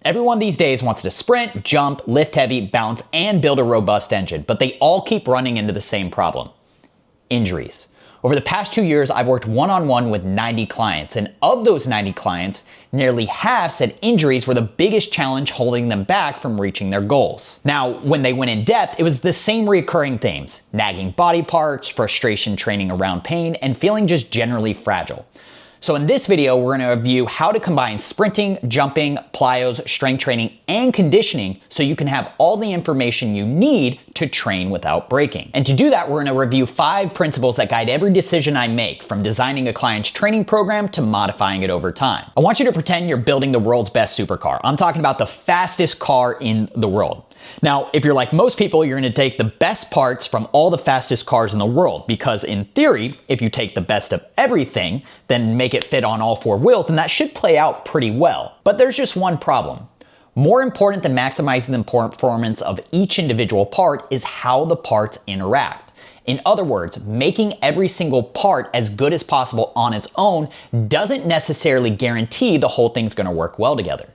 Everyone these days wants to sprint, jump, lift heavy, bounce, and build a robust engine, but they all keep running into the same problem: injuries. Over the past 2 years, I've worked one-on-one with 90 clients, and of those 90 clients, nearly half said injuries were the biggest challenge holding them back from reaching their goals. Now, when they went in depth, it was the same recurring themes: nagging body parts, frustration training around pain, and feeling just generally fragile. So in this video, we're going to review how to combine sprinting, jumping, plyos, strength training, and conditioning so you can have all the information you need to train without breaking. And to do that, we're going to review 5 principles that guide every decision I make, from designing a client's training program to modifying it over time. I want you to pretend you're building the world's best supercar. I'm talking about the fastest car in the world. Now, if you're like most people, you're going to take the best parts from all the fastest cars in the world, because in theory, if you take the best of everything, then make it fit on all 4 wheels, then that should play out pretty well. But there's just one problem. More important than maximizing the performance of each individual part is how the parts interact. In other words, making every single part as good as possible on its own doesn't necessarily guarantee the whole thing's going to work well together.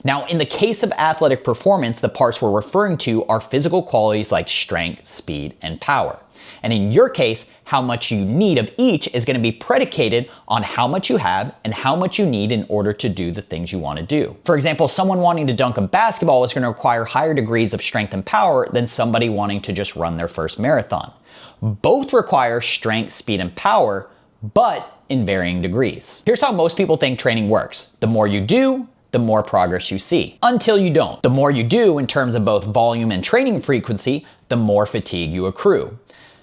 Now, in the case of athletic performance, the parts we're referring to are physical qualities like strength, speed, and power. And in your case, how much you need of each is going to be predicated on how much you have and how much you need in order to do the things you want to do. For example, someone wanting to dunk a basketball is going to require higher degrees of strength and power than somebody wanting to just run their first marathon. Both require strength, speed, and power, but in varying degrees. Here's how most people think training works: the more you do, the more progress you see. Until you don't. The more you do in terms of both volume and training frequency, the more fatigue you accrue.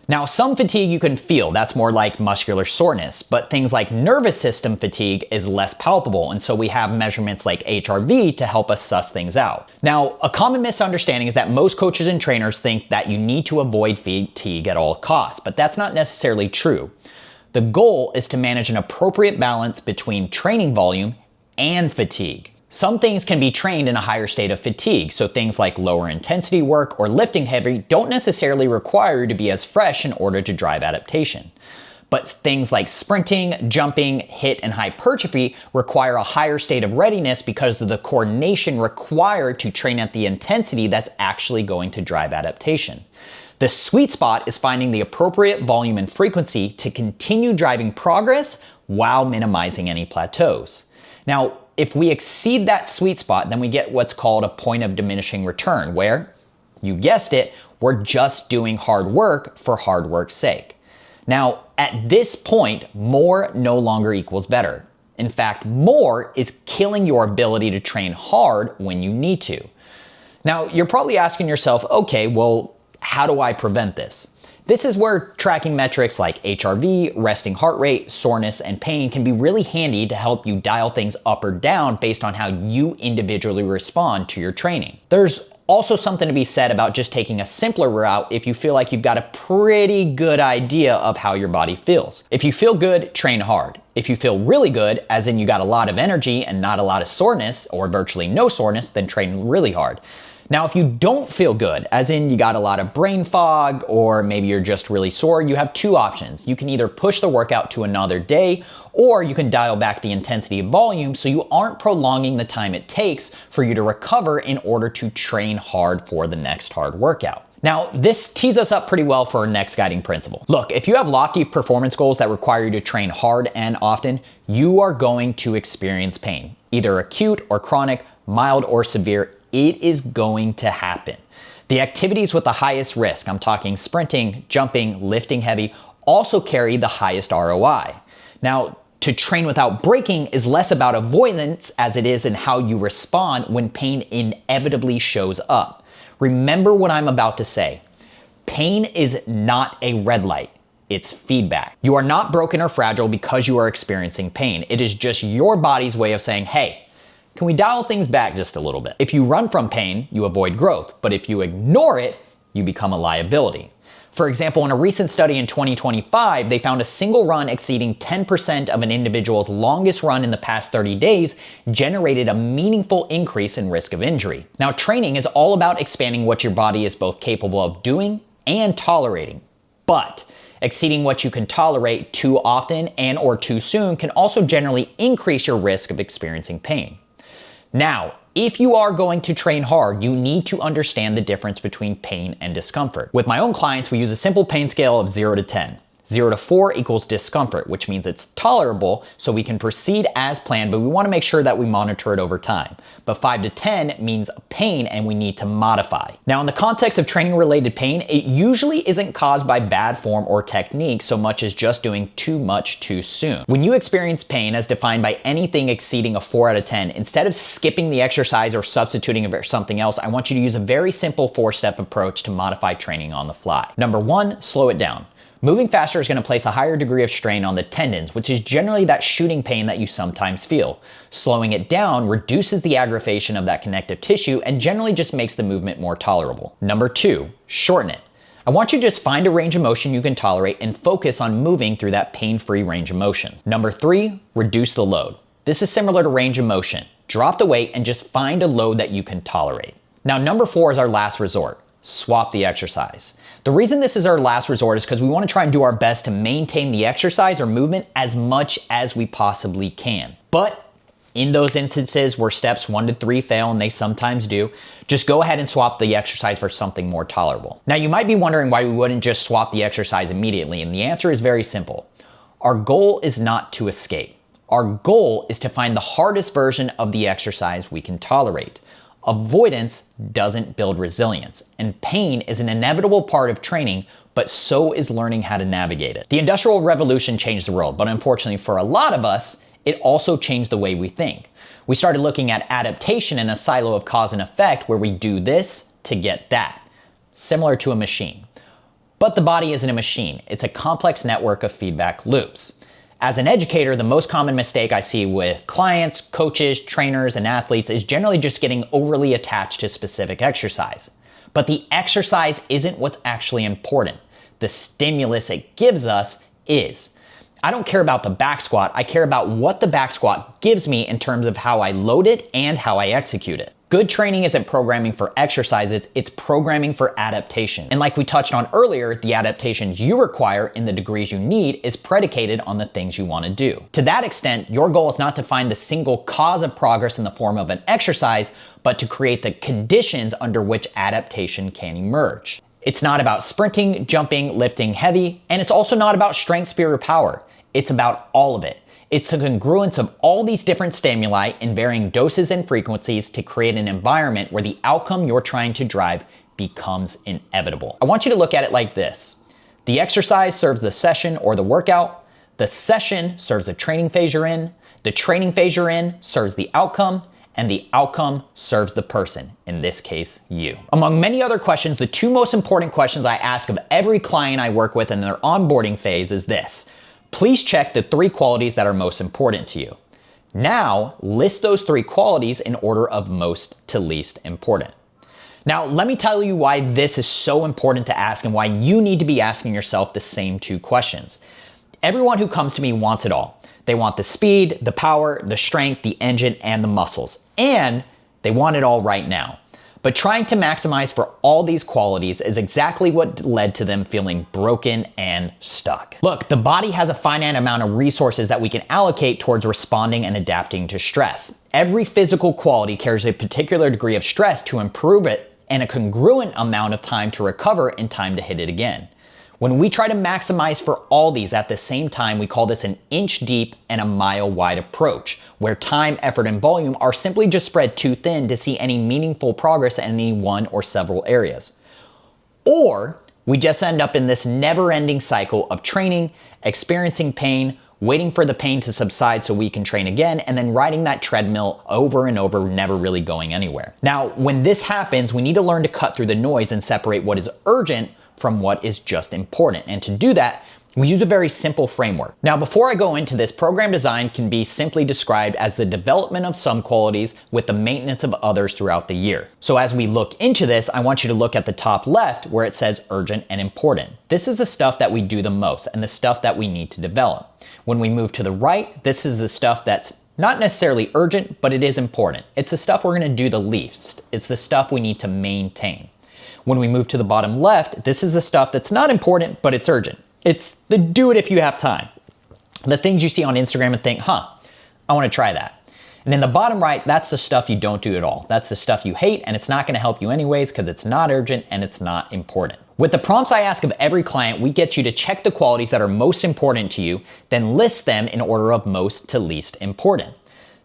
Now, some fatigue you can feel, that's more like muscular soreness, but things like nervous system fatigue is less palpable, and so we have measurements like HRV to help us suss things out. Now, a common misunderstanding is that most coaches and trainers think that you need to avoid fatigue at all costs, but that's not necessarily true. The goal is to manage an appropriate balance between training volume and fatigue. Some things can be trained in a higher state of fatigue, so things like lower intensity work or lifting heavy don't necessarily require you to be as fresh in order to drive adaptation. But things like sprinting, jumping, HIIT, and hypertrophy require a higher state of readiness because of the coordination required to train at the intensity that's actually going to drive adaptation. The sweet spot is finding the appropriate volume and frequency to continue driving progress while minimizing any plateaus. Now, if we exceed that sweet spot, then we get what's called a point of diminishing return, where, you guessed it, we're just doing hard work for hard work's sake. Now, at this point, more no longer equals better. In fact, more is killing your ability to train hard when you need to. Now, you're probably asking yourself, okay, well, how do I prevent this? This is where tracking metrics like HRV, resting heart rate, soreness, and pain can be really handy to help you dial things up or down based on how you individually respond to your training. There's also something to be said about just taking a simpler route if you feel like you've got a pretty good idea of how your body feels. If you feel good, train hard. If you feel really good, as in you got a lot of energy and not a lot of soreness, or virtually no soreness, then train really hard. Now, if you don't feel good, as in you got a lot of brain fog, or maybe you're just really sore, you have 2 options. You can either push the workout to another day, or you can dial back the intensity and volume so you aren't prolonging the time it takes for you to recover in order to train hard for the next hard workout. Now, this tees us up pretty well for our next guiding principle. Look, if you have lofty performance goals that require you to train hard and often, you are going to experience pain, either acute or chronic, mild or severe. It is going to happen. The activities with the highest risk, I'm talking sprinting, jumping, lifting heavy, also carry the highest ROI. Now, to train without breaking is less about avoidance as it is in how you respond when pain inevitably shows up. Remember what I'm about to say. Pain is not a red light. It's feedback. You are not broken or fragile because you are experiencing pain. It is just your body's way of saying, hey, can we dial things back just a little bit? If you run from pain, you avoid growth, but if you ignore it, you become a liability. For example, in a recent study in 2025, they found a single run exceeding 10% of an individual's longest run in the past 30 days generated a meaningful increase in risk of injury. Now, training is all about expanding what your body is both capable of doing and tolerating. But exceeding what you can tolerate too often and or too soon can also generally increase your risk of experiencing pain. Now, if you are going to train hard, you need to understand the difference between pain and discomfort. With my own clients, we use a simple pain scale of 0 to 10. 0 to 4 equals discomfort, which means it's tolerable, so we can proceed as planned, but we want to make sure that we monitor it over time. But 5 to 10 means pain and we need to modify. Now, in the context of training-related pain, it usually isn't caused by bad form or technique so much as just doing too much too soon. When you experience pain as defined by anything exceeding a 4 out of 10, instead of skipping the exercise or substituting it for something else, I want you to use a very simple 4-step approach to modify training on the fly. Number 1, slow it down. Moving faster is going to place a higher degree of strain on the tendons, which is generally that shooting pain that you sometimes feel. Slowing it down reduces the aggravation of that connective tissue and generally just makes the movement more tolerable. Number 2, shorten it. I want you to just find a range of motion you can tolerate and focus on moving through that pain-free range of motion. Number 3, reduce the load. This is similar to range of motion. Drop the weight and just find a load that you can tolerate. Now, number 4 is our last resort. Swap the exercise. The reason this is our last resort is because we want to try and do our best to maintain the exercise or movement as much as we possibly can. But in those instances where steps 1 to 3 fail, and they sometimes do, just go ahead and swap the exercise for something more tolerable. Now, you might be wondering why we wouldn't just swap the exercise immediately, and the answer is very simple. Our goal is not to escape. Our goal is to find the hardest version of the exercise we can tolerate. Avoidance doesn't build resilience, and pain is an inevitable part of training, but so is learning how to navigate it. The Industrial Revolution changed the world, but unfortunately for a lot of us, it also changed the way we think. We started looking at adaptation in a silo of cause and effect where we do this to get that, similar to a machine. But the body isn't a machine. It's a complex network of feedback loops. As an educator, the most common mistake I see with clients, coaches, trainers, and athletes is generally just getting overly attached to specific exercise. But the exercise isn't what's actually important. The stimulus it gives us is. I don't care about the back squat, I care about what the back squat gives me in terms of how I load it and how I execute it. Good training isn't programming for exercises, it's programming for adaptation. And like we touched on earlier, the adaptations you require in the degrees you need is predicated on the things you want to do. To that extent, your goal is not to find the single cause of progress in the form of an exercise, but to create the conditions under which adaptation can emerge. It's not about sprinting, jumping, lifting heavy, and it's also not about strength, speed, or power. It's about all of it. It's the congruence of all these different stimuli in varying doses and frequencies to create an environment where the outcome you're trying to drive becomes inevitable. I want you to look at it like this. The exercise serves the session or the workout. The session serves the training phase you're in. The training phase you're in serves the outcome. And the outcome serves the person, in this case, you. Among many other questions, the 2 most important questions I ask of every client I work with in their onboarding phase is this. Please check the 3 qualities that are most important to you. Now, list those 3 qualities in order of most to least important. Now, let me tell you why this is so important to ask and why you need to be asking yourself the same 2 questions. Everyone who comes to me wants it all. They want the speed, the power, the strength, the engine, and the muscles. And they want it all right now. But trying to maximize for all these qualities is exactly what led to them feeling broken and stuck. Look, the body has a finite amount of resources that we can allocate towards responding and adapting to stress. Every physical quality carries a particular degree of stress to improve it and a congruent amount of time to recover and time to hit it again. When we try to maximize for all these at the same time, we call this an inch deep and a mile wide approach, where time, effort, and volume are simply just spread too thin to see any meaningful progress in any one or several areas. Or we just end up in this never-ending cycle of training, experiencing pain, waiting for the pain to subside so we can train again, and then riding that treadmill over and over, never really going anywhere. Now, when this happens, we need to learn to cut through the noise and separate what is urgent from what is just important. And to do that, we use a very simple framework. Now, before I go into this, program design can be simply described as the development of some qualities with the maintenance of others throughout the year. So as we look into this, I want you to look at the top left where it says urgent and important. This is the stuff that we do the most and the stuff that we need to develop. When we move to the right, this is the stuff that's not necessarily urgent, but it is important. It's the stuff we're gonna do the least. It's the stuff we need to maintain. When we move to the bottom left, this is the stuff that's not important, but it's urgent. It's the do it if you have time. The things you see on Instagram and think, I want to try that. And in the bottom right, that's the stuff you don't do at all. That's the stuff you hate, and it's not gonna help you anyways because it's not urgent and it's not important. With the prompts I ask of every client, we get you to check the qualities that are most important to you, then list them in order of most to least important.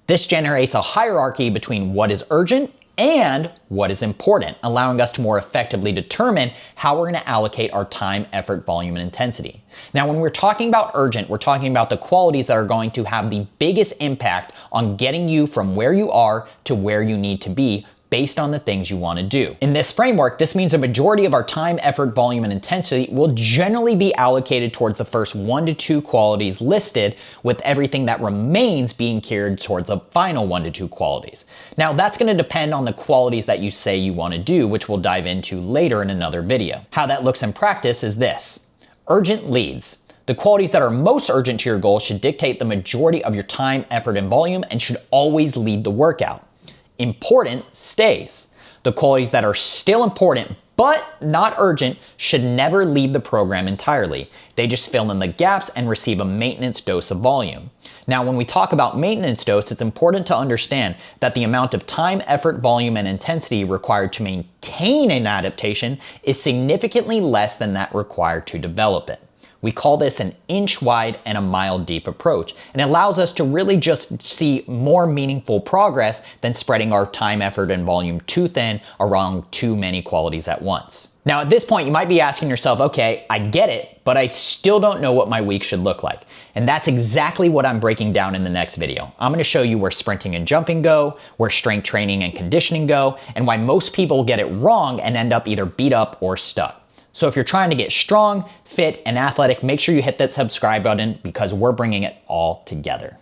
This generates a hierarchy between what is urgent and what is important, allowing us to more effectively determine how we're going to allocate our time, effort, volume, and intensity. Now, when we're talking about urgent, we're talking about the qualities that are going to have the biggest impact on getting you from where you are to where you need to be based on the things you want to do. In this framework, this means a majority of our time, effort, volume, and intensity will generally be allocated towards the first 1 to 2 qualities listed, with everything that remains being geared towards the final 1 to 2 qualities. Now, that's going to depend on the qualities that you say you want to do, which we'll dive into later in another video. How that looks in practice is this. Urgent leads. The qualities that are most urgent to your goal should dictate the majority of your time, effort, and volume and should always lead the workout. Important stays. The qualities that are still important but not urgent should never leave the program entirely. They just fill in the gaps and receive a maintenance dose of volume. Now, when we talk about maintenance dose, it's important to understand that the amount of time, effort, volume, and intensity required to maintain an adaptation is significantly less than that required to develop it. We call this an inch wide and a mile deep approach, and it allows us to really just see more meaningful progress than spreading our time, effort, and volume too thin around too many qualities at once. Now, at this point, you might be asking yourself, okay, I get it, but I still don't know what my week should look like. And that's exactly what I'm breaking down in the next video. I'm gonna show you where sprinting and jumping go, where strength training and conditioning go, and why most people get it wrong and end up either beat up or stuck. So if you're trying to get strong, fit, and athletic, make sure you hit that subscribe button because we're bringing it all together.